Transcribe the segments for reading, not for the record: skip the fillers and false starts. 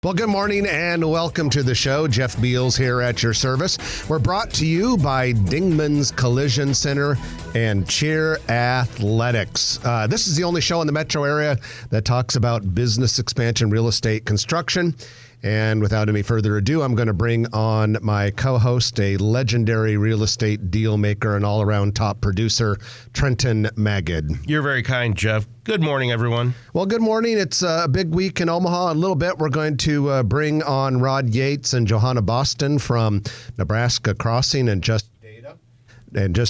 Well, good morning and welcome to the show. Jeff Beals here at your service. We're brought to you by Dingman's Collision Center and Cheer Athletics. This is the only show in the metro area that talks about business expansion, real estate, construction. And without any further ado, I'm going to bring on my co-host, a legendary real estate deal maker and all-around top producer, Trenton Magid. You're very kind, Jeff. Good morning, everyone. Well, good morning. It's a big week in Omaha. In a little bit, we're going to bring on Rod Yates and Johanna Boston from Nebraska Crossing and Just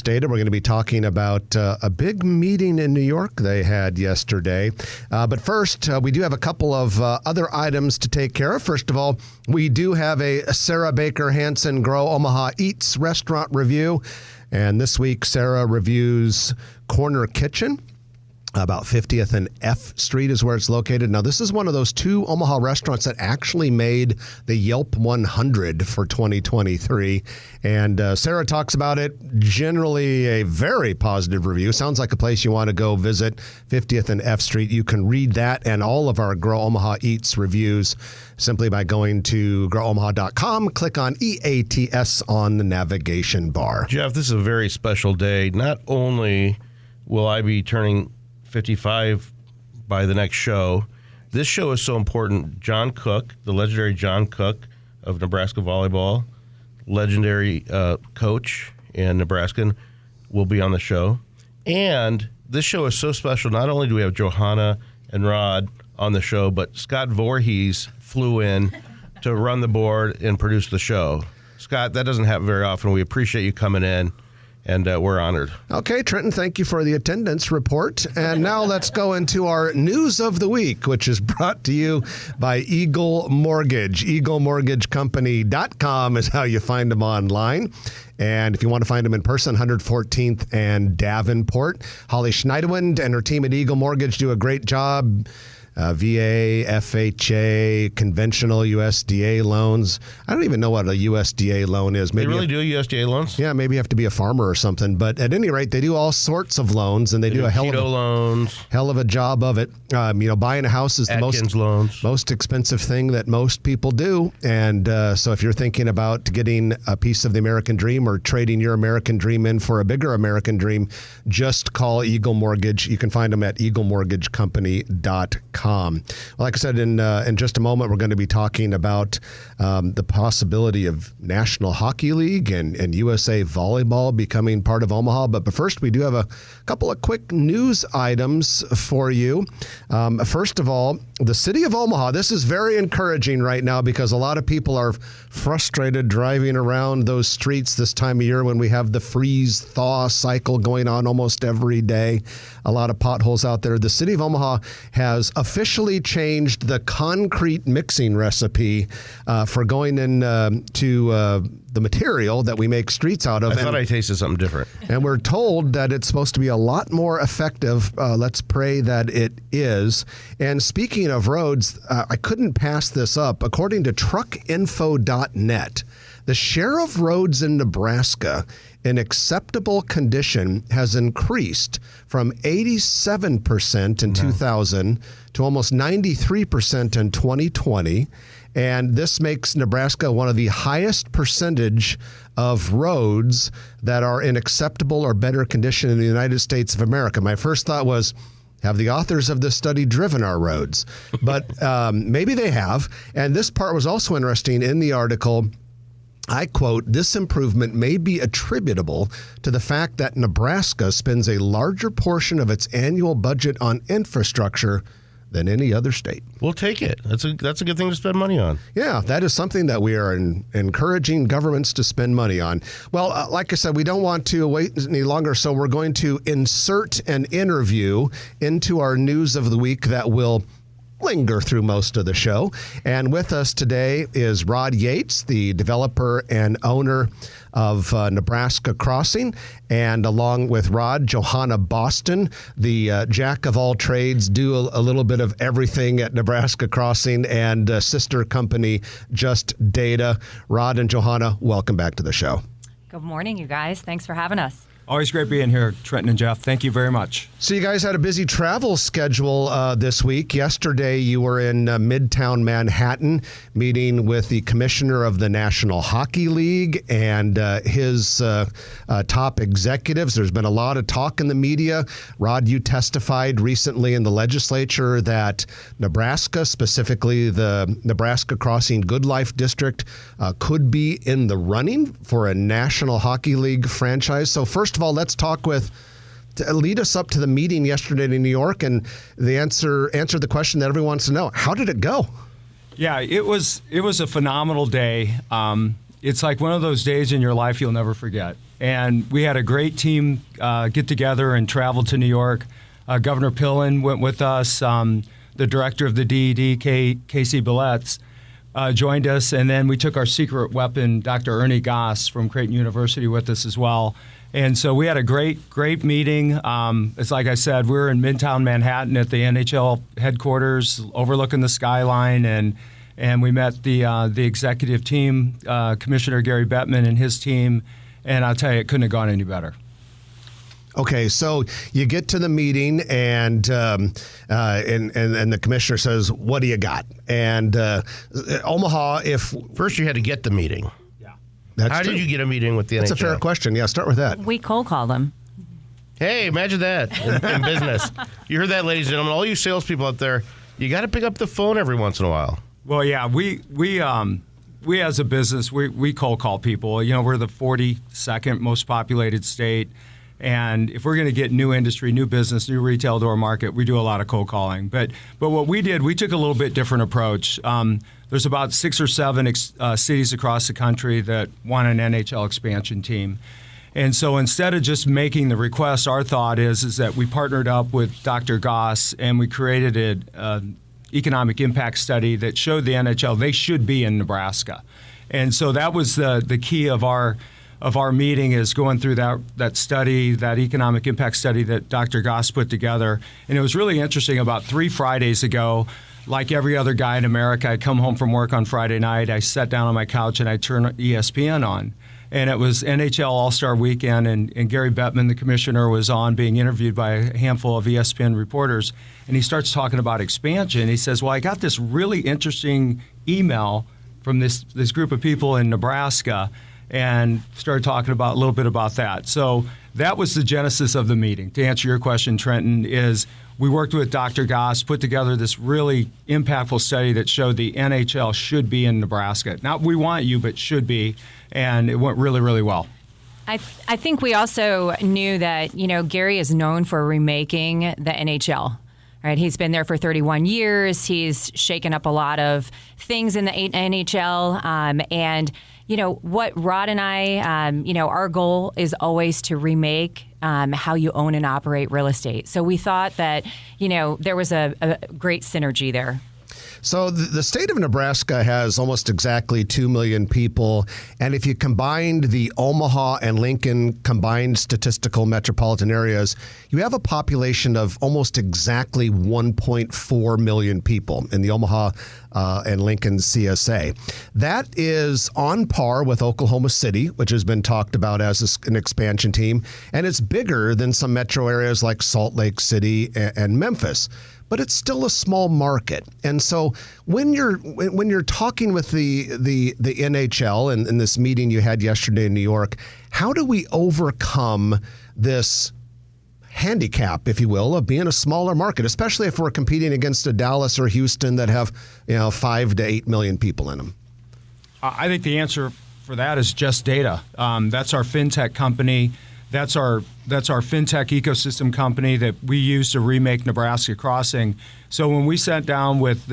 Data. We're going to be talking about a big meeting in New York they had yesterday. But first, we do have a couple of other items to take care of. First of all, we do have a Sarah Baker Hansen Grow Omaha Eats restaurant review. And this week, Sarah reviews Corner Kitchen. About 50th and F Street is where it's located. Now, this is one of those two Omaha restaurants that actually made the Yelp 100 for 2023. And Sarah talks about it. Generally a very positive review. Sounds like a place you want to go visit, 50th and F Street. You can read that and all of our Grow Omaha Eats reviews simply by going to growomaha.com. Click on EATS on the navigation bar. Jeff, this is a very special day. Not only will I be turning 55 by the next show. This show is so important. John Cook, the legendary John Cook of Nebraska volleyball, legendary coach and Nebraskan, will be on the show. And this show is so special. Not only do we have Johanna and Rod on the show, but Scott Voorhees flew in to run the board and produce the show. Scott, that doesn't happen very often. We appreciate you coming in. And we're honored. Okay, Trenton, thank you for the attendance report. And now let's go into our news of the week, which is brought to you by Eagle Mortgage. EagleMortgageCompany.com is how you find them online. And if you want to find them in person, 114th and Davenport. Holly Schneiderwind and her team at Eagle Mortgage do a great job. VA, FHA, conventional USDA loans. I don't even know what a USDA loan is. Maybe they really do USDA loans? Yeah, maybe you have to be a farmer or something. But at any rate, they do all sorts of loans, and they do a hell of a job of it. Buying a house is the most expensive thing that most people do. And so if you're thinking about getting a piece of the American dream or trading your American dream in for a bigger American dream, just call Eagle Mortgage. You can find them at EagleMortgageCompany.com. Well, like I said, in just a moment, we're going to be talking about the possibility of National Hockey League and USA Volleyball becoming part of Omaha. But first, we do have a couple of quick news items for you. First of all, the city of Omaha, this is very encouraging right now because a lot of people are frustrated driving around those streets this time of year when we have the freeze-thaw cycle going on almost every day. A lot of potholes out there. The city of Omaha has officially changed the concrete mixing recipe for going in to the material that we make streets out of. I thought I tasted something different. And we're told that it's supposed to be a lot more effective. Let's pray that it is. And speaking of roads, I couldn't pass this up. According to truckinfo.net, the share of roads in Nebraska in acceptable condition has increased from 87% in 2000 to almost 93% in 2020. And this makes Nebraska one of the highest percentage of roads that are in acceptable or better condition in the United States of America. My first thought was, have the authors of this study driven our roads? But maybe they have. And this part was also interesting in the article. I quote, "This improvement may be attributable to the fact that Nebraska spends a larger portion of its annual budget on infrastructure than any other state." We'll take it. That's a good thing to spend money on. Yeah, that is something that we are encouraging governments to spend money on. Well, like I said, we don't want to wait any longer, so we're going to insert an interview into our news of the week that will linger through most of the show. And with us today is Rod Yates, the developer and owner of Nebraska Crossing, and along with Rod, Johanna Boston, the jack of all trades, do a little bit of everything at Nebraska Crossing, and sister company Just Data. Rod and Johanna, welcome back to the show. Good morning, you guys. Thanks for having us. Always great being here, Trenton and Jeff. Thank you very much. So you guys had a busy travel schedule this week. Yesterday you were in Midtown Manhattan meeting with the commissioner of the National Hockey League and his top executives. There's been a lot of talk in the media. Rod, you testified recently in the legislature that Nebraska, specifically the Nebraska Crossing Good Life District, could be in the running for a National Hockey League franchise. So first of all, let's talk lead us up to the meeting yesterday in New York and answer the question that everyone wants to know. How did it go? Yeah, it was a phenomenal day. It's like one of those days in your life you'll never forget. And we had a great team get together and travel to New York. Governor Pillen went with us. The director of the DED, Casey Billetz, joined us, and then we took our secret weapon, Dr. Ernie Goss from Creighton University, with us as well. And so we had a great meeting. It's like I said, we're in Midtown Manhattan at the NHL headquarters, overlooking the skyline, and we met the executive team, Commissioner Gary Bettman and his team, and I'll tell you, it couldn't have gone any better. Okay, so you get to the meeting, and the commissioner says, "What do you got?" And Omaha, if first you had to get the meeting. Yeah, how did you get a meeting with the NHL? That's a fair question. Yeah, start with that. We cold called them. Hey, imagine that in business. You heard that, ladies and gentlemen. All you salespeople out there, you got to pick up the phone every once in a while. Well, yeah, we as a business, we cold call people. You know, we're the 42nd most populated state. And if we're going to get new industry, new business, new retail to our market, we do a lot of cold calling. But what we did, we took a little bit different approach. There's about 6 or 7 cities across the country that want an NHL expansion team. And so instead of just making the request, our thought is that we partnered up with Dr. Goss and we created an economic impact study that showed the NHL they should be in Nebraska. And so that was the key of our meeting, is going through that study, that economic impact study that Dr. Goss put together. And it was really interesting. About 3 Fridays ago, like every other guy in America, I'd come home from work on Friday night, I sat down on my couch and I turned ESPN on. And it was NHL All-Star Weekend, and Gary Bettman, the commissioner, was on being interviewed by a handful of ESPN reporters. And he starts talking about expansion. He says, well, I got this really interesting email from this group of people in Nebraska, and started talking about a little bit about that. So that was the genesis of the meeting. To answer your question, Trenton, is we worked with Dr. Goss, put together this really impactful study that showed the NHL should be in Nebraska. Not we want you, but should be, and it went really, really well. I think we also knew that, Gary is known for remaking the NHL. Right, he's been there for 31 years. He's shaken up a lot of things in the NHL, and what Rod and I, our goal is always to remake how you own and operate real estate. So we thought that, there was a great synergy there. So the state of Nebraska has almost exactly 2 million people. And if you combined the Omaha and Lincoln combined statistical metropolitan areas, you have a population of almost exactly 1.4 million people in the Omaha and Lincoln CSA. That is on par with Oklahoma City, which has been talked about as an expansion team. And it's bigger than some metro areas like Salt Lake City and Memphis. But it's still a small market. And so when you're talking with the NHL and in this meeting you had yesterday in New York, how do we overcome this handicap, if you will, of being a smaller market, especially if we're competing against a Dallas or Houston that have 5 to 8 million people in them? I think the answer for that is just data. That's our fintech company. That's our fintech ecosystem company that we use to remake Nebraska Crossing. So when we sat down with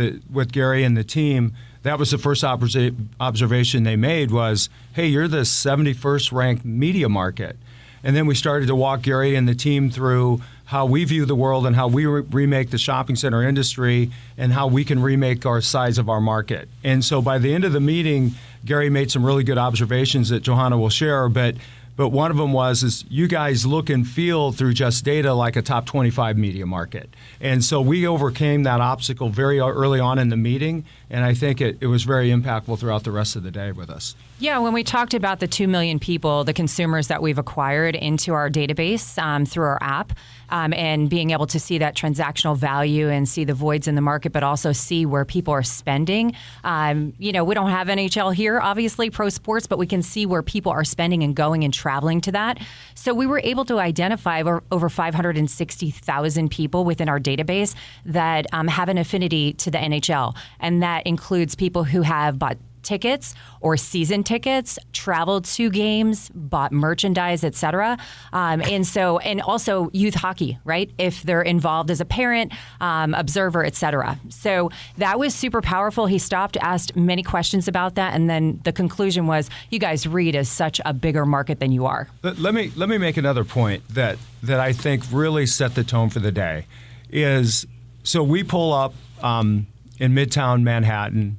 Gary and the team, that was the first observation they made was, hey, you're the 71st ranked media market. And then we started to walk Gary and the team through how we view the world and how we remake the shopping center industry and how we can remake our size of our market. And so by the end of the meeting, Gary made some really good observations that Johanna will share, but But one of them is you guys look and feel through just data like a top 25 media market. And so we overcame that obstacle very early on in the meeting, and I think it was very impactful throughout the rest of the day with us. Yeah, when we talked about the 2 million people, the consumers that we've acquired into our database through our app, and being able to see that transactional value and see the voids in the market, but also see where people are spending. We don't have NHL here, obviously, pro sports, but we can see where people are spending and going and traveling to that. So we were able to identify over 560,000 people within our database that have an affinity to the NHL. And that includes people who have bought tickets or season tickets, traveled to games, bought merchandise, etc. And also youth hockey, right? If they're involved as a parent, observer, etc. So that was super powerful. He stopped, asked many questions about that, and then the conclusion was, you guys read as such a bigger market than you are. Let me make another point that I think really set the tone for the day. So we pull up in Midtown Manhattan,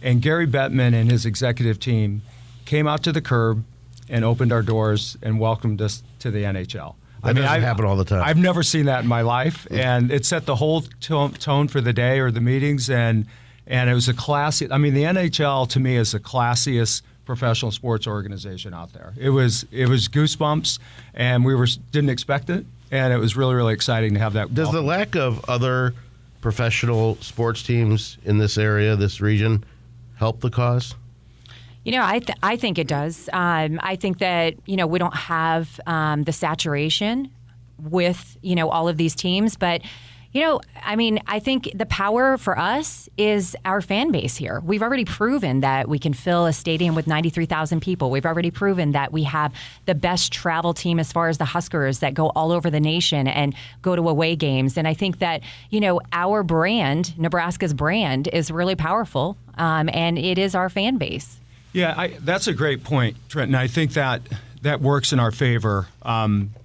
and Gary Bettman and his executive team came out to the curb and opened our doors and welcomed us to the NHL. That doesn't happen all the time. I've never seen that in my life, and it set the whole tone for the day or the meetings, and it was a classy. I mean, the NHL to me is the classiest professional sports organization out there. It was goosebumps, and we didn't expect it, and it was really, really exciting to have that. Does the lack of other professional sports teams in this area, this region, help the cause? I think it does. I think that, we don't have the saturation with, all of these teams. But, I think the power for us is our fan base here. We've already proven that we can fill a stadium with 93,000 people. We've already proven that we have the best travel team as far as the Huskers that go all over the nation and go to away games. And I think that, our brand, Nebraska's brand, is really powerful, and it is our fan base. Yeah, that's a great point, Trenton. I think that works in our favor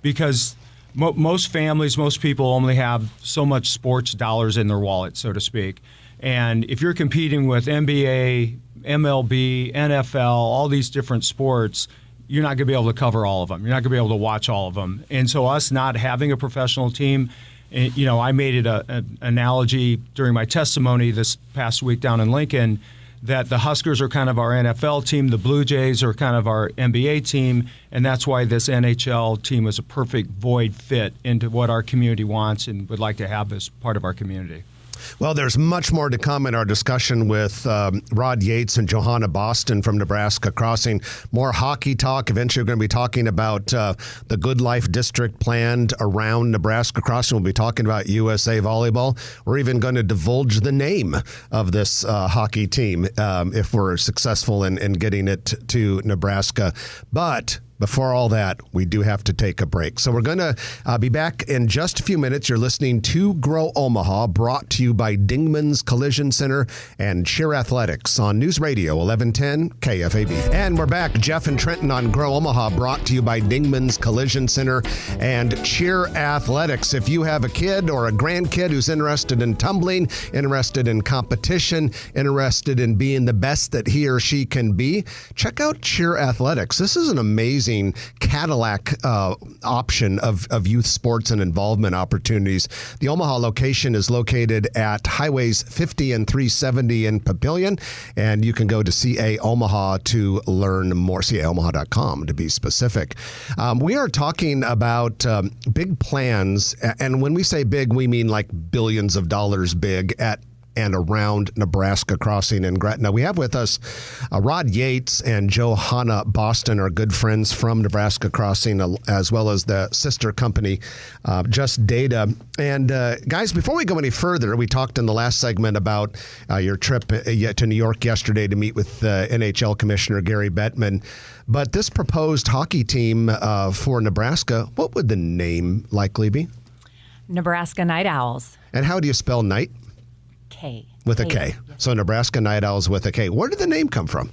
because most families, most people only have so much sports dollars in their wallet, so to speak. And if you're competing with NBA, MLB, NFL, all these different sports, you're not going to be able to cover all of them. You're not going to be able to watch all of them. And so us not having a professional team, I made it an analogy during my testimony this past week down in Lincoln that the Huskers are kind of our NFL team, the Blue Jays are kind of our NBA team, and that's why this NHL team is a perfect void fit into what our community wants and would like to have as part of our community. Well, there's much more to come in our discussion with Rod Yates and Johanna Boston from Nebraska Crossing. More hockey talk. Eventually, we're going to be talking about the Good Life District planned around Nebraska Crossing. We'll be talking about USA Volleyball. We're even going to divulge the name of this hockey team if we're successful in getting it to Nebraska. But before all that, we do have to take a break. So we're going to be back in just a few minutes. You're listening to Grow Omaha, brought to you by Dingman's Collision Center and Cheer Athletics on News Radio 1110 KFAB. And we're back. Jeff and Trenton on Grow Omaha, brought to you by Dingman's Collision Center and Cheer Athletics. If you have a kid or a grandkid who's interested in tumbling, interested in competition, interested in being the best that he or she can be, check out Cheer Athletics. This is an amazing Cadillac option of youth sports and involvement opportunities. The Omaha location is located at Highways 50 and 370 in Papillion, and you can go to CA Omaha to learn more, caomaha.com to be specific. We are talking about big plans, and when we say big, we mean like billions of dollars big at and around Nebraska Crossing in Gretna. We have with us Rod Yates and Johanna Boston, are good friends from Nebraska Crossing, as well as the sister company, Just Data. And guys, before we go any further, we talked in the last segment about your trip to New York yesterday to meet with NHL Commissioner Gary Bettman. But this proposed hockey team for Nebraska, what would the name likely be? Nebraska Night Owls. And how do you spell night? K. With a K. So Nebraska Night Owls with a K. Where did the name come from?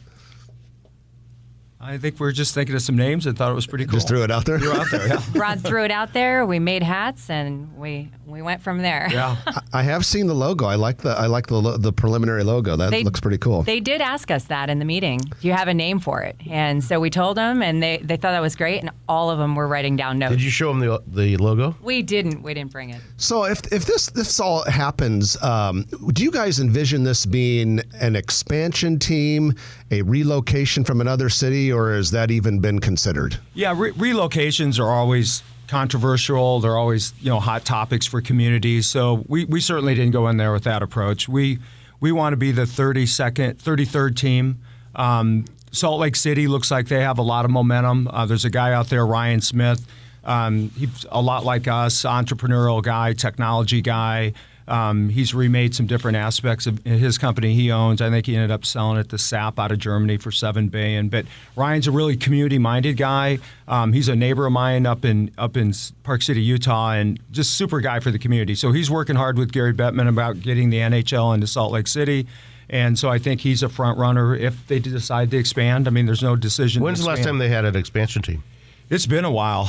I think we're just thinking of some names and thought it was pretty cool. Just threw it out there? Threw it out there, yeah. Rod threw it out there. We made hats and we we went from there. Yeah. I have seen the logo. I like the preliminary logo. That looks pretty cool. They did ask us that in the meeting. Do you have a name for it? And so we told them, and they thought that was great, and all of them were writing down notes. Did you show them the logo? We didn't. We didn't bring it. So if this all happens, do you guys envision this being an expansion team, a relocation from another city, or has that even been considered? Yeah, relocations are always controversial. They're always, hot topics for communities. So we certainly didn't go in there with that approach. We want to be the 33rd team. Salt Lake City looks like they have a lot of momentum. There's a guy out there, Ryan Smith. He's a lot like us, entrepreneurial guy, technology guy. He's remade some different aspects of his company he owns. I think he ended up selling it to SAP out of Germany for $7 billion. But Ryan's a really community-minded guy. He's a neighbor of mine up in Park City, Utah, and just super guy for the community. So he's working hard with Gary Bettman about getting the NHL into Salt Lake City. And so I think he's a front runner if they decide to expand. I mean, there's no decision. When's the last time they had an expansion team? It's been a while.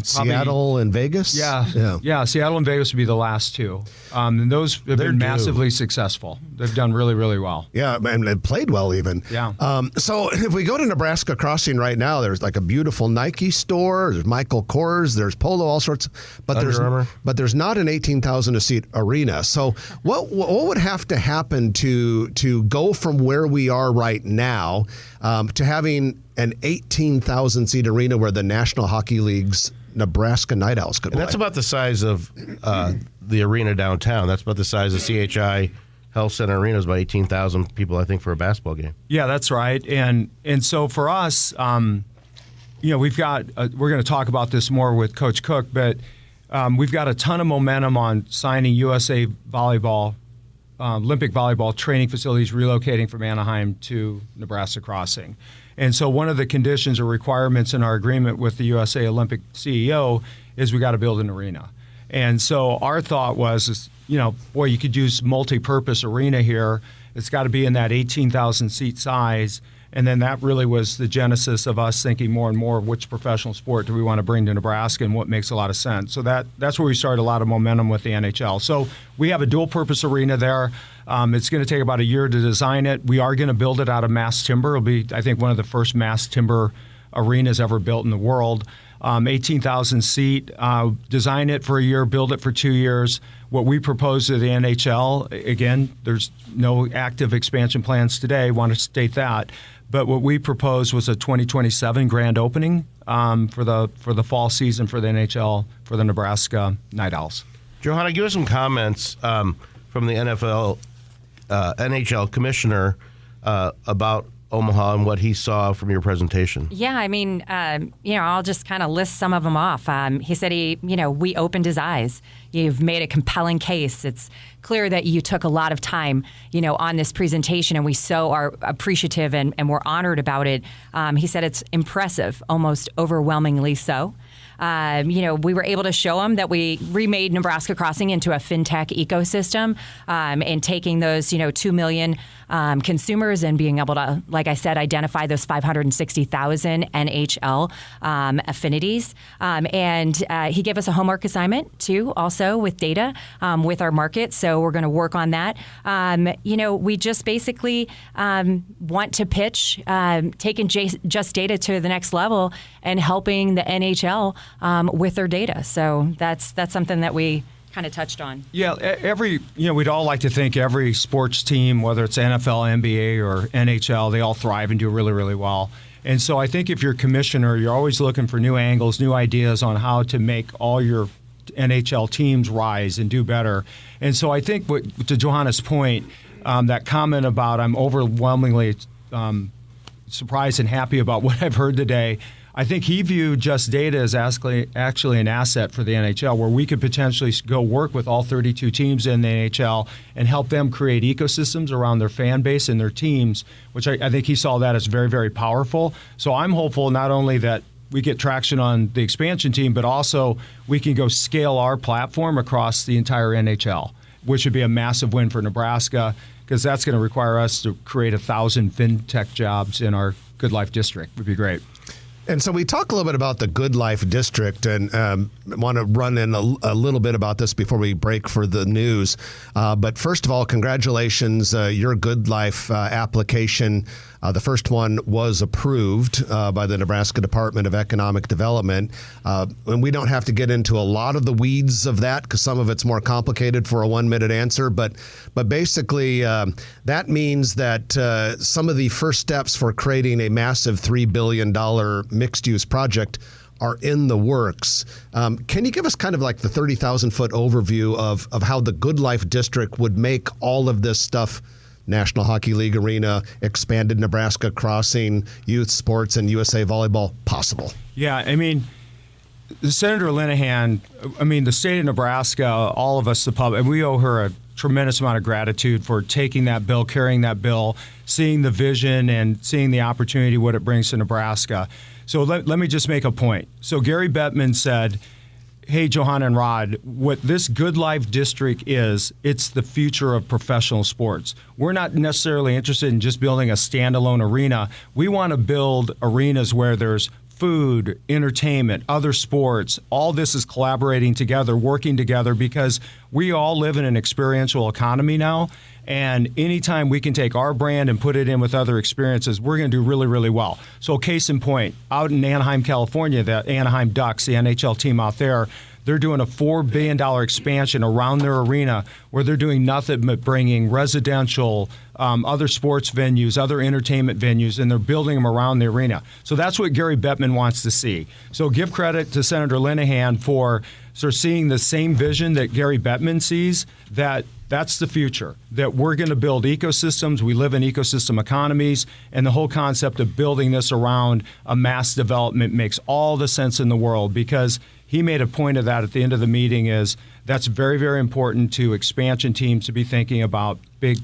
Seattle and Vegas? Yeah. Seattle and Vegas would be the last two. And those have been massively successful. They've done really, really well. Yeah, and they played well even. Yeah. So if we go to Nebraska Crossing right now, there's like a beautiful Nike store, there's Michael Kors, there's Polo, all sorts. But there's not an 18,000-seat arena. So what would have to happen to go from where we are right now to having an 18,000-seat arena where the National Hockey League's Nebraska Night Owls could play? That's about the size of the arena downtown. That's about the size of CHI Health Center Arena. Is about 18,000 people, I think, for a basketball game. Yeah, that's right. And so for us, we've got we're going to talk about this more with Coach Cook, but we've got a ton of momentum on signing USA Volleyball, Olympic volleyball training facilities relocating from Anaheim to Nebraska Crossing. And so one of the conditions or requirements in our agreement with the USA Olympic CEO is we got to build an arena. And so our thought was, you could use multi-purpose arena here. It's got to be in that 18,000-seat size. And then that really was the genesis of us thinking more and more of which professional sport do we want to bring to Nebraska and what makes a lot of sense. So that's where we started a lot of momentum with the NHL. So we have a dual-purpose arena there. It's going to take about a year to design it. We are going to build it out of mass timber. It'll be, I think, one of the first mass timber arenas ever built in the world. 18,000 seat, design it for a year, build it for 2 years. What we propose to the NHL, again, there's no active expansion plans today, want to state that. But what we proposed was a 2027 grand opening for the fall season for the NHL for the Nebraska Night Owls. Johanna, give us some comments from the NHL commissioner about Omaha and what he saw from your presentation. Yeah, I mean, I'll just kind of list some of them off. He said we opened his eyes. You've made a compelling case. It's clear that you took a lot of time, on this presentation, and we so are appreciative and we're honored about it. He said it's impressive, almost overwhelmingly so. We were able to show them that we remade Nebraska Crossing into a fintech ecosystem, and taking those, 2 million consumers and being able to, like I said, identify those 560,000 NHL affinities. And he gave us a homework assignment too, also with data with our market. So we're going to work on that. We just basically want to pitch taking just data to the next level and helping the NHL with their data. So that's something that we kind of touched on. Yeah, we'd all like to think every sports team, whether it's NFL, NBA, or NHL, they all thrive and do really, really well. And so I think if you're a commissioner, you're always looking for new angles, new ideas on how to make all your NHL teams rise and do better. And so I think, to Johanna's point, that comment about I'm overwhelmingly surprised and happy about what I've heard today, I think he viewed Just Data as actually an asset for the NHL, where we could potentially go work with all 32 teams in the NHL and help them create ecosystems around their fan base and their teams, which I think he saw that as very, very powerful. So I'm hopeful not only that we get traction on the expansion team, but also we can go scale our platform across the entire NHL, which would be a massive win for Nebraska, because that's going to require us to create 1,000 fintech jobs in our Good Life district. Would be great. And so we talk a little bit about the Good Life District, and want to run in a little bit about this before we break for the news. But first of all, congratulations. Your Good Life application, the first one was approved by the Nebraska Department of Economic Development. And we don't have to get into a lot of the weeds of that because some of it's more complicated for a 1-minute answer. But basically, that means that some of the first steps for creating a massive $3 billion mixed-use project are in the works. Can you give us kind of like the 30,000-foot overview of how the Good Life District would make all of this stuff, National Hockey League arena, expanded Nebraska crossing, youth sports, and USA Volleyball, possible? Yeah, I mean, Senator Linehan, the state of Nebraska, all of us, the public, we owe her a tremendous amount of gratitude for taking that bill, carrying that bill, seeing the vision and seeing the opportunity, what it brings to Nebraska. So let me just make a point. So Gary Bettman said, hey, Johanna and Rod, what this Good Life District is, it's the future of professional sports. We're not necessarily interested in just building a standalone arena. We want to build arenas where there's food, entertainment, other sports. All this is collaborating together, working together, because we all live in an experiential economy now. And anytime we can take our brand and put it in with other experiences, we're going to do really, really well. So case in point, out in Anaheim, California, the Anaheim Ducks, the NHL team out there, they're doing a $4 billion expansion around their arena where they're doing nothing but bringing residential, other sports venues, other entertainment venues, and they're building them around the arena. So that's what Gary Bettman wants to see. So give credit to Senator Linehan for sort of seeing the same vision that Gary Bettman sees, that's the future, that we're going to build ecosystems. We live in ecosystem economies, and the whole concept of building this around a mass development makes all the sense in the world, because he made a point of that at the end of the meeting. Is that's very, very important to expansion teams to be thinking about big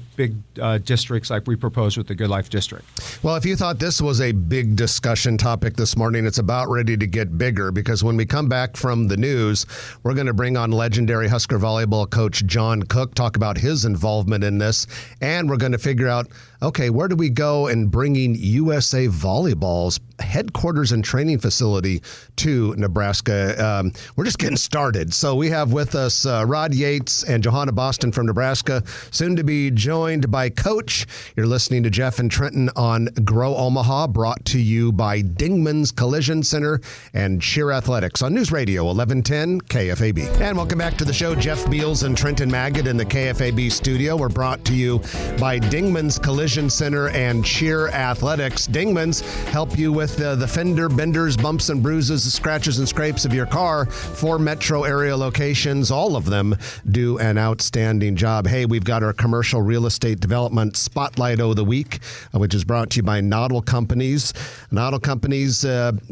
districts like we propose with the Good Life District. Well, if you thought this was a big discussion topic this morning, it's about ready to get bigger, because when we come back from the news, we're going to bring on legendary Husker volleyball coach John Cook, talk about his involvement in this, and we're going to figure out, okay, where do we go in bringing USA Volleyball's headquarters and training facility to Nebraska? We're just getting started. So we have with us Rod Yates and Johanna Boston from Nebraska, soon to be joined by Coach. You're listening to Jeff and Trenton on Grow Omaha, brought to you by Dingman's Collision Center and Cheer Athletics on News Radio 1110 KFAB. And welcome back to the show. Jeff Beals and Trenton Maggot in the KFAB studio. We're brought to you by Dingman's Collision Center and Cheer Athletics. Dingman's help you with the fender benders, bumps and bruises, scratches and scrapes of your car. 4 metro area locations, all of them do an outstanding job. Hey, we've got our commercial real estate development spotlight of the week, which is brought to you by Noddle Companies. Noddle Companies,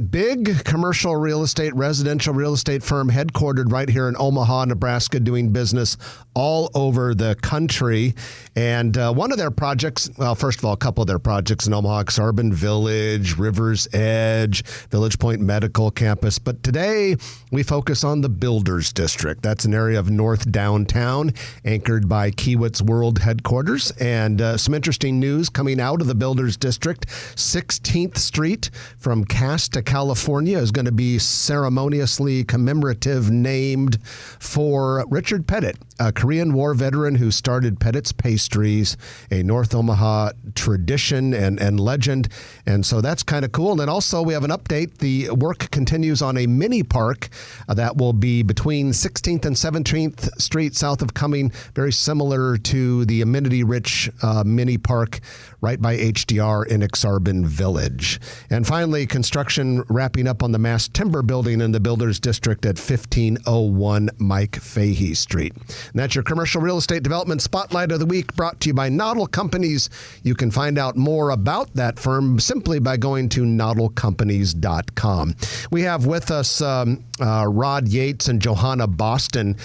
big commercial real estate, residential real estate firm headquartered right here in Omaha, Nebraska, doing business all over the country. And one of their projects, well, first of all, a couple of their projects in Omaha, Exarban Village, Rivers Edge, Village Point Medical Campus. But today we focus on the Builders District. That's an area of North Downtown, anchored by Kiewitz World Headquarters. And some interesting news coming out of the Builders District. 16th Street from Casta, California is going to be ceremoniously commemorative named for Richard Pettit, a Korean War veteran who started Pettit's Pastries, a North Omaha tradition and legend. And so that's kind of cool. And then also we have an update. The work continues on a mini park that will be between 16th and 17th Street south of Cumming, very similar to the amenity-rich mini park right by HDR in Exarban Village. And finally, construction wrapping up on the mass timber building in the Builders District at 1501 Mike Fahey Street. And that's your commercial real estate development spotlight of the week, brought to you by Noddle Companies. You can find out more about that firm simply by going to noddlecompanies.com. We have with us Rod Yates and Johanna Boston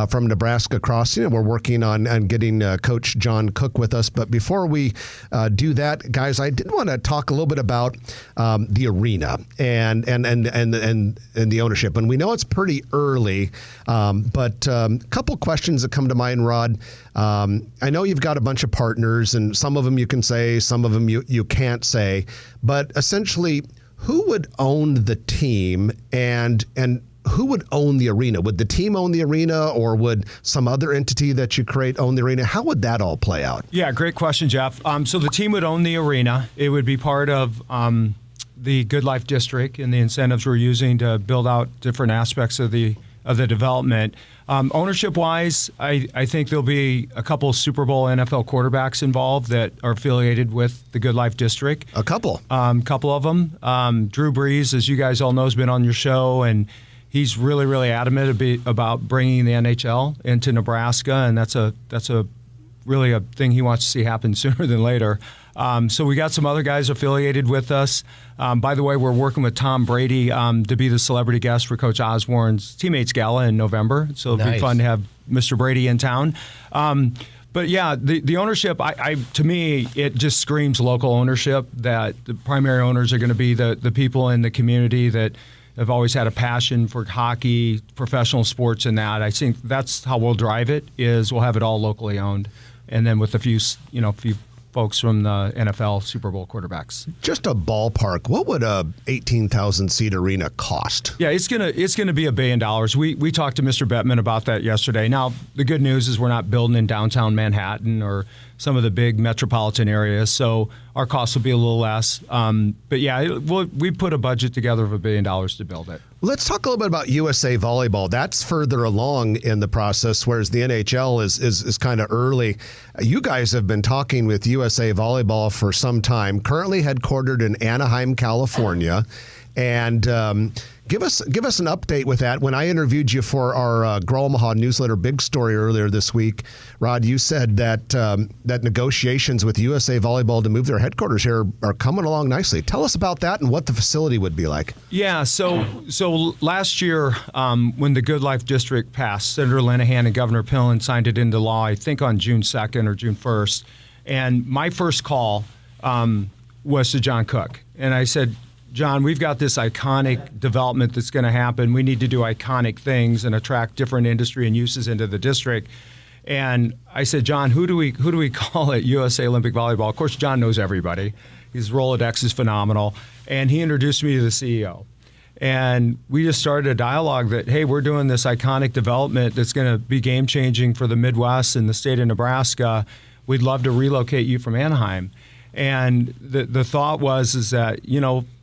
from Nebraska Crossing. We're working on getting Coach John Cook with us. But before we do that, guys, I did want to talk a little bit about the arena and the ownership. And we know it's pretty early, but a couple questions that come to mind, Rod. I know you've got a bunch of partners, and some of them you can say, some of them you can't say. But essentially, who would own the team and who would own the arena? Would the team own the arena, or would some other entity that you create own the arena? How would that all play out? Yeah, great question, Jeff. So the team would own the arena. It would be part of the Good Life District and the incentives we're using to build out different aspects of the development. Ownership-wise, I think there'll be a couple of Super Bowl NFL quarterbacks involved that are affiliated with the Good Life District. A couple? Couple of them. Drew Brees, as you guys all know, has been on your show, and he's really, really adamant about bringing the NHL into Nebraska, and that's really a thing he wants to see happen sooner than later. So we got some other guys affiliated with us. By the way, we're working with Tom Brady to be the celebrity guest for Coach Osborne's Teammates Gala in November. So it'll be fun to have Mr. Brady in town. But yeah, the ownership, to me, it just screams local ownership, that the primary owners are going to be the people in the community that have always had a passion for hockey, professional sports, and that. I think that's how we'll drive it, is we'll have it all locally owned. And then with a few folks from the NFL Super Bowl quarterbacks. Just a ballpark, what would a 18,000-seat arena cost? Yeah, it's gonna be $1 billion. We talked to Mr. Bettman about that yesterday. Now, the good news is we're not building in downtown Manhattan or some of the big metropolitan areas, so our costs will be a little less. But yeah, we put a budget together of $1 billion to build it. Let's talk a little bit about USA Volleyball. That's further along in the process, whereas the NHL is kind of early. You guys have been talking with USA Volleyball for some time, currently headquartered in Anaheim, California. And give us an update with that. When I interviewed you for our Grow Omaha newsletter big story earlier this week, Rod, you said that that negotiations with USA Volleyball to move their headquarters here are coming along nicely. Tell us about that and what the facility would be like. Yeah, so last year when the Good Life District passed, Senator Linehan and Governor Pillen signed it into law, I think on June 2nd or June 1st. And my first call was to John Cook. And I said, John, we've got this iconic development that's going to happen. We need to do iconic things and attract different industry and uses into the district. And I said, John, who do we call at USA Olympic Volleyball? Of course, John knows everybody. His Rolodex is phenomenal. And he introduced me to the CEO. And we just started a dialogue that, hey, we're doing this iconic development that's going to be game-changing for the Midwest and the state of Nebraska. We'd love to relocate you from Anaheim. And the thought is that,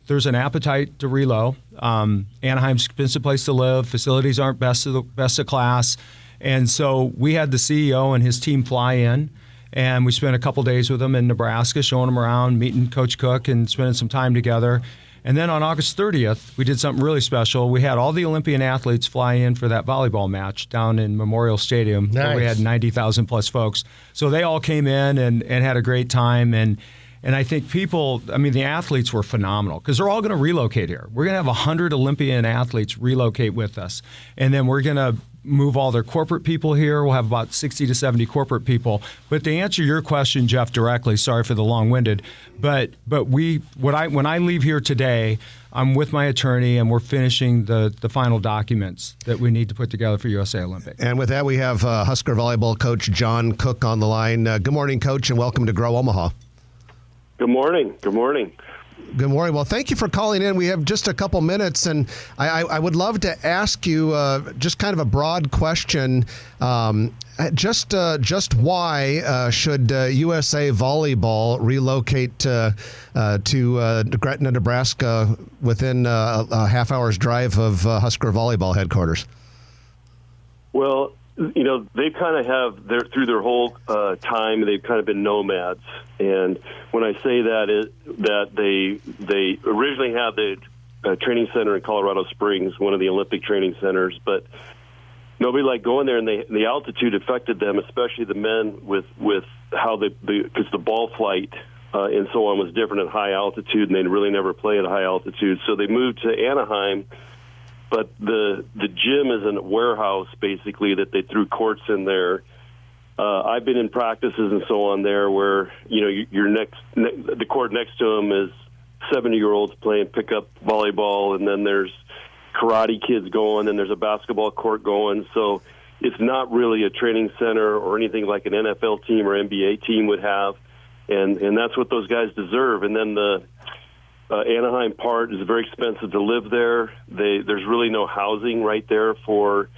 there's an appetite to relo. Anaheim's an expensive place to live. Facilities aren't best of class. And so we had the CEO and his team fly in, and we spent a couple days with them in Nebraska, showing them around, meeting Coach Cook and spending some time together. And then on August 30th, we did something really special. We had all the Olympian athletes fly in for that volleyball match down in Memorial Stadium. Nice. Where we had 90,000 plus folks. So they all came in and had a great time. And I think the athletes were phenomenal because they're all going to relocate here. We're going to have 100 Olympian athletes relocate with us. And then we're going to move all their corporate people here. We'll have about 60 to 70 corporate people. But to answer your question, Jeff, directly, sorry for the long-winded, but when I leave here today, I'm with my attorney and we're finishing the final documents that we need to put together for USA Olympic. And with that, we have Husker volleyball coach John Cook on the line. Good morning, Coach, and welcome to Grow Omaha. Good morning. Good morning. Good morning. Well, thank you for calling in. We have just a couple minutes, and I would love to ask you just kind of a broad question. Just why should USA Volleyball relocate to Gretna, Nebraska, within a half hour's drive of Husker Volleyball headquarters? Well, they kind of have through their whole time, they've kind of been nomads. And when I say that, that they originally had the training center in Colorado Springs, one of the Olympic training centers, but nobody liked going there, and the altitude affected them, especially the men with how because the ball flight and so on was different at high altitude, and they'd really never play at a high altitude. So they moved to Anaheim. But the gym is a warehouse, basically, that they threw courts in there. I've been in practices and so on there where, the court next to them is 70-year-olds playing pickup volleyball, and then there's karate kids going, and there's a basketball court going. So it's not really a training center or anything like an NFL team or NBA team would have, and that's what those guys deserve. And then Anaheim part is very expensive to live there. There's really no housing right there for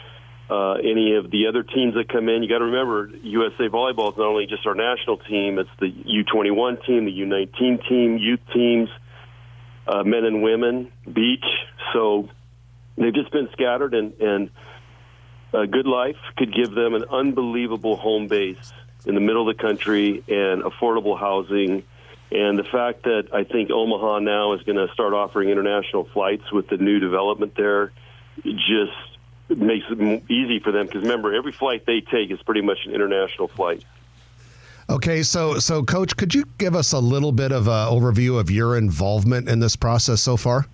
any of the other teams that come in. You got to remember, USA Volleyball is not only just our national team; it's the U21 team, the U19 team, youth teams, men and women, beach. So they've just been scattered, and Good Life could give them an unbelievable home base in the middle of the country and affordable housing. And the fact that I think Omaha now is going to start offering international flights with the new development there just makes it easy for them. Because remember, every flight they take is pretty much an international flight. Okay, so Coach, could you give us a little bit of an overview of your involvement in this process so far?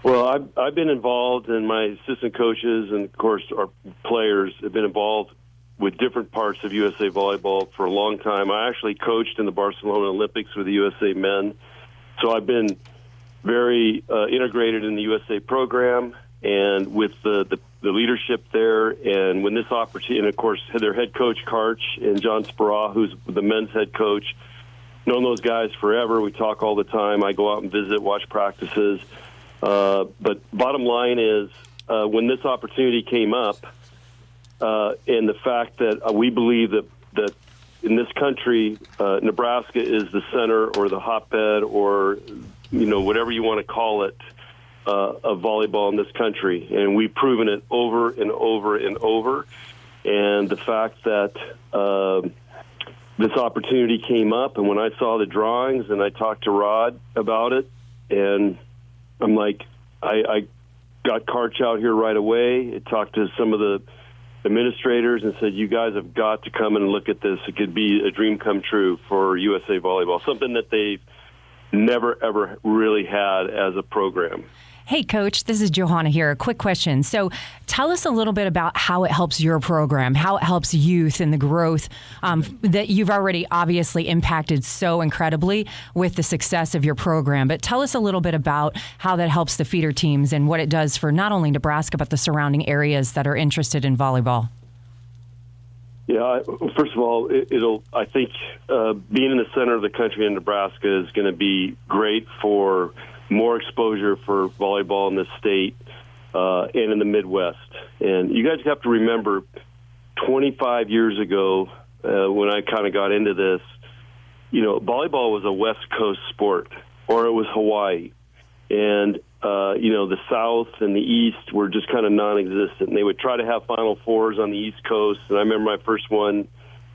Well, I've been involved, and my assistant coaches and, of course, our players have been involved with different parts of USA Volleyball for a long time. I actually coached in the Barcelona Olympics with the USA men. So I've been very integrated in the USA program and with the leadership there. And when this opportunity, and of course, their head coach, Karch, and John Spara, who's the men's head coach, known those guys forever. We talk all the time. I go out and visit, watch practices. But bottom line is, when this opportunity came up, and the fact that we believe that in this country, Nebraska is the center or the hotbed or, whatever you want to call it, of volleyball in this country. And we've proven it over and over and over. And the fact that this opportunity came up, and when I saw the drawings and I talked to Rod about it, and I'm like, I got Karch out here right away. I talked to some of the administrators and said, you guys have got to come and look at this. It could be a dream come true for USA Volleyball, something that they've never, ever really had as a program. Hey, Coach, this is Johanna here. A quick question. So tell us a little bit about how it helps your program, how it helps youth and the growth that you've already obviously impacted so incredibly with the success of your program. But tell us a little bit about how that helps the feeder teams and what it does for not only Nebraska, but the surrounding areas that are interested in volleyball. Yeah, first of all, I think being in the center of the country in Nebraska is going to be great for more exposure for volleyball in the state and in the Midwest. And you guys have to remember, 25 years ago, when I kind of got into this, volleyball was a West Coast sport, or it was Hawaii. And, the South and the East were just kind of non-existent. And they would try to have Final Fours on the East Coast. And I remember my first one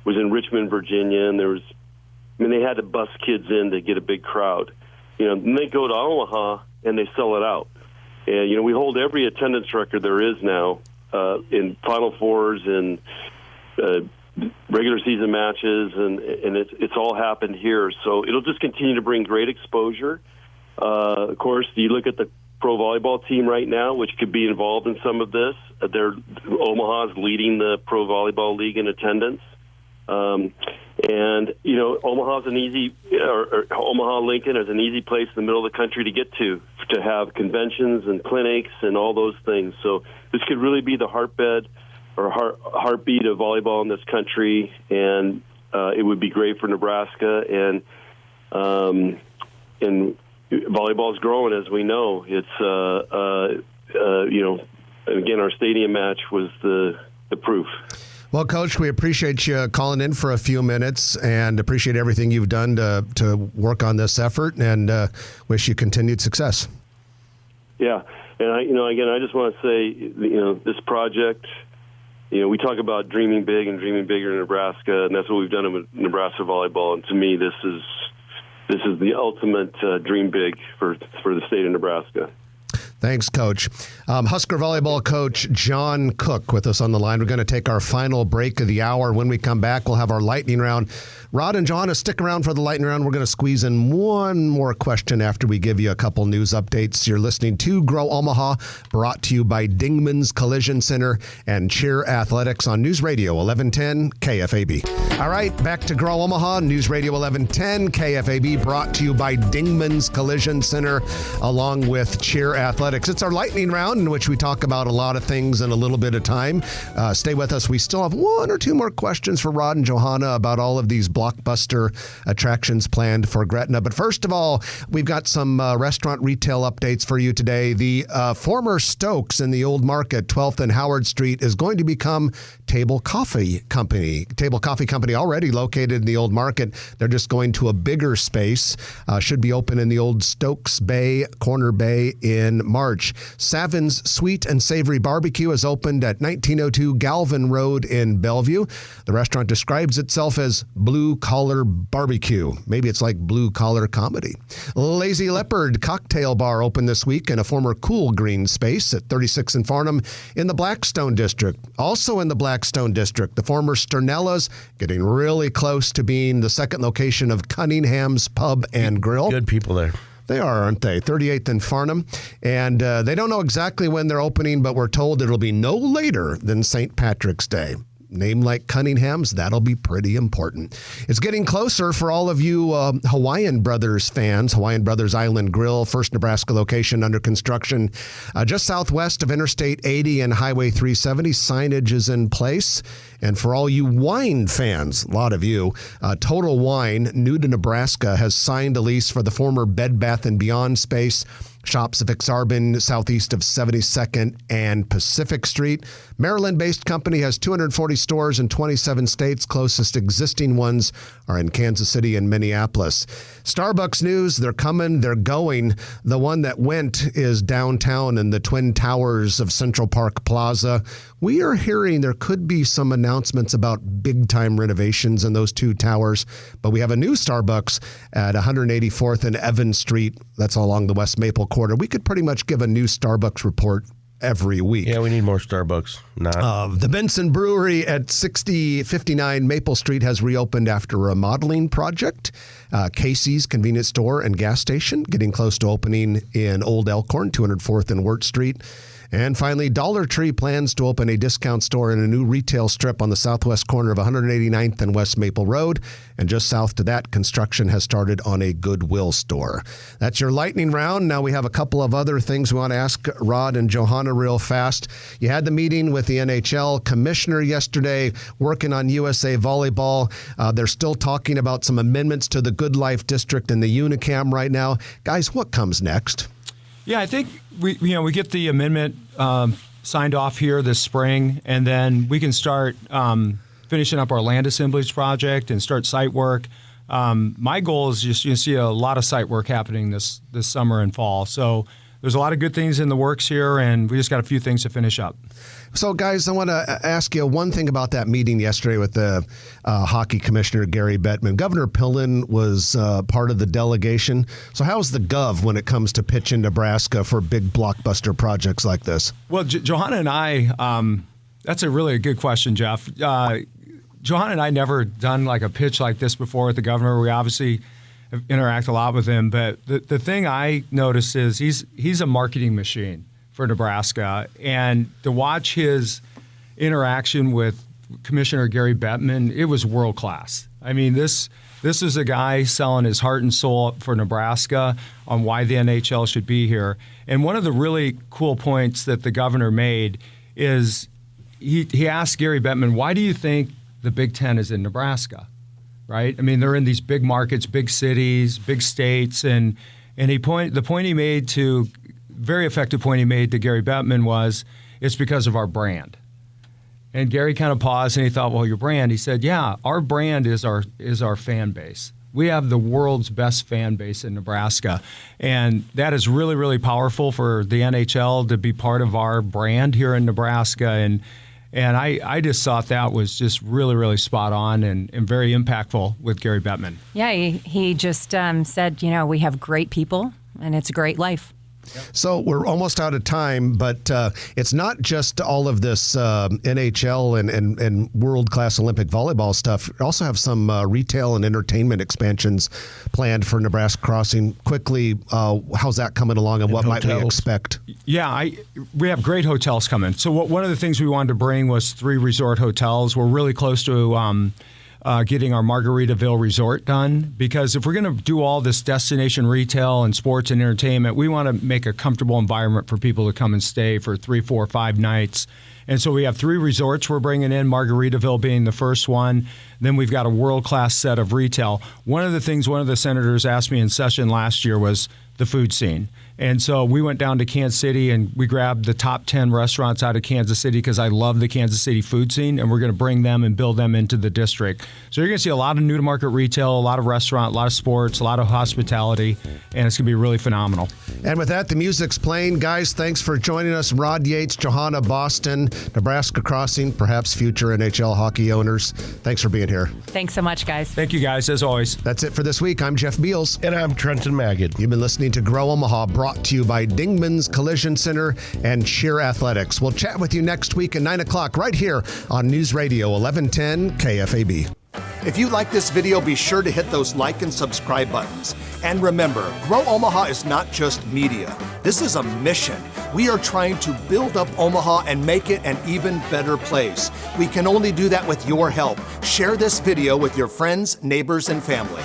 was in Richmond, Virginia, and they had to bus kids in to get a big crowd. Then they go to Omaha and they sell it out. And, we hold every attendance record there is now in Final Fours and regular season matches, and it's all happened here. So it'll just continue to bring great exposure. Of course, you look at the pro volleyball team right now, which could be involved in some of this. Omaha's leading the pro volleyball league in attendance. And, Omaha's Omaha Lincoln is an easy place in the middle of the country to get to have conventions and clinics and all those things. So this could really be the heartbeat of volleyball in this country, and it would be great for Nebraska. And volleyball is growing, as we know. It's, again, our stadium match was the proof. Well, Coach, we appreciate you calling in for a few minutes and appreciate everything you've done to work on this effort, and wish you continued success. Yeah, and I just want to say, this project, we talk about dreaming big and dreaming bigger in Nebraska, and that's what we've done with Nebraska volleyball. And to me, this is the ultimate dream big for the state of Nebraska. Thanks, Coach. Husker volleyball coach John Cook with us on the line. We're going to take our final break of the hour. When we come back, we'll have our lightning round. Rod and John, stick around for the lightning round. We're going to squeeze in one more question after we give you a couple news updates. You're listening to Grow Omaha, brought to you by Dingman's Collision Center and Cheer Athletics on News Radio 1110 KFAB. All right, back to Grow Omaha, News Radio 1110 KFAB, brought to you by Dingman's Collision Center along with Cheer Athletics. athletics. It's our lightning round in which we talk about a lot of things in a little bit of time. Stay with us. We still have one or two more questions for Rod and Johanna about all of these blockbuster attractions planned for Gretna. But first of all, we've got some restaurant retail updates for you today. The former Stokes in the Old Market, 12th and Howard Street, is going to become Table Coffee Company. Table Coffee Company already located in the Old Market. They're just going to a bigger space. Should be open in the old Stokes Bay, Corner Bay in March. Savin's Sweet and Savory Barbecue is opened at 1902 Galvin Road in Bellevue. The restaurant describes itself as blue collar barbecue. Maybe it's like blue collar comedy. Lazy Leopard Cocktail Bar opened this week in a former Cool Green space at 36 and Farnham in the Blackstone District. Also in the Blackstone District, the former Sternella's getting really close to being the second location of Cunningham's Pub and Grill. Good people there. They are, aren't they? 38th and Farnham. And they don't know exactly when they're opening, but we're told it'll be no later than St. Patrick's Day. Name like Cunningham's, that'll be pretty important. It's getting closer for all of you Hawaiian Brothers fans. Hawaiian Brothers Island Grill, first Nebraska location under construction. Just southwest of Interstate 80 and Highway 370. Signage is in place. And for all you wine fans, a lot of you, Total Wine, new to Nebraska, has signed a lease for the former Bed Bath & Beyond space. Shops of Exarban, southeast of 72nd and Pacific Street. Maryland-based company has 240 stores in 27 states. Closest existing ones are in Kansas City and Minneapolis. Starbucks news, they're coming, they're going. The one that went is downtown in the Twin Towers of Central Park Plaza. We are hearing there could be some announcements about big-time renovations in those two towers, but we have a new Starbucks at 184th and Evans Street. That's along the West Maple Quarter. We could pretty much give a new Starbucks report every week. Yeah, we need more Starbucks. The Benson Brewery at 6059 Maple Street has reopened after a remodeling project. Casey's convenience store and gas station getting close to opening in Old Elkhorn, 204th and Wirt Street. And finally, Dollar Tree plans to open a discount store and a new retail strip on the southwest corner of 189th and West Maple Road. And just south to that, construction has started on a Goodwill store. That's your lightning round. Now we have a couple of other things we want to ask Rod and Johanna real fast. You had the meeting with the NHL commissioner yesterday, working on USA Volleyball. They're still talking about some amendments to the Good Life District and the Unicam right now. Guys, what comes next? Yeah, I think we get the amendment signed off here this spring, and then we can start finishing up our land assemblies project and start site work. My goal is just you see a lot of site work happening this summer and fall. So there's a lot of good things in the works here, and we just got a few things to finish up. So, guys, I want to ask you one thing about that meeting yesterday with the hockey commissioner, Gary Bettman. Governor Pillen was part of the delegation. So how's the gov when it comes to pitching Nebraska for big blockbuster projects like this? Well, Johanna and I, that's a really good question, Jeff. Johanna and I never done like a pitch like this before with the governor. We obviously interact a lot with him. But the thing I notice is he's a marketing machine for Nebraska, and to watch his interaction with Commissioner Gary Bettman, it was world class. I mean, this is a guy selling his heart and soul for Nebraska on why the NHL should be here. And one of the really cool points that the governor made is he asked Gary Bettman, why do you think the Big Ten is in Nebraska? Right? I mean, they're in these big markets, big cities, big states, and the point he made to very effective point he made to Gary Bettman was, it's because of our brand. And Gary kind of paused and he thought, well, your brand? He said, yeah, our brand is our fan base. We have the world's best fan base in Nebraska. And that is really, really powerful for the NHL to be part of our brand here in Nebraska. And I just thought that was just really, really spot on and very impactful with Gary Bettman. Yeah, he just said, we have great people and it's a great life. So we're almost out of time, but it's not just all of this NHL and world-class Olympic volleyball stuff. We also have some retail and entertainment expansions planned for Nebraska Crossing. Quickly, how's that coming along and what hotels might we expect? Yeah, we have great hotels coming. So one of the things we wanted to bring was 3 resort hotels. We're really close to getting our Margaritaville resort done, because if we're going to do all this destination retail and sports and entertainment, we want to make a comfortable environment for people to come and stay for 3, 4, 5 nights. And so we have 3 resorts we're bringing in, Margaritaville being the first one. Then we've got a world-class set of retail. One of the things one of the senators asked me in session last year was the food scene. And so we went down to Kansas City and we grabbed the top 10 restaurants out of Kansas City because I love the Kansas City food scene, and we're going to bring them and build them into the district. So you're going to see a lot of new-to-market retail, a lot of restaurant, a lot of sports, a lot of hospitality, and it's going to be really phenomenal. And with that, the music's playing. Guys, thanks for joining us. Rod Yates, Johanna Boston, Nebraska Crossing, perhaps future NHL hockey owners. Thanks for being here. Thanks so much, guys. Thank you, guys, as always. That's it for this week. I'm Jeff Beals. And I'm Trenton Magid. You've been listening to Grow Omaha, brought to you by Dingman's Collision Center and Sheer Athletics. We'll chat with you next week at 9 o'clock right here on News Radio 1110 KFAB. If you like this video, be sure to hit those like and subscribe buttons. And remember, Grow Omaha is not just media. This is a mission. We are trying to build up Omaha and make it an even better place. We can only do that with your help. Share this video with your friends, neighbors, and family.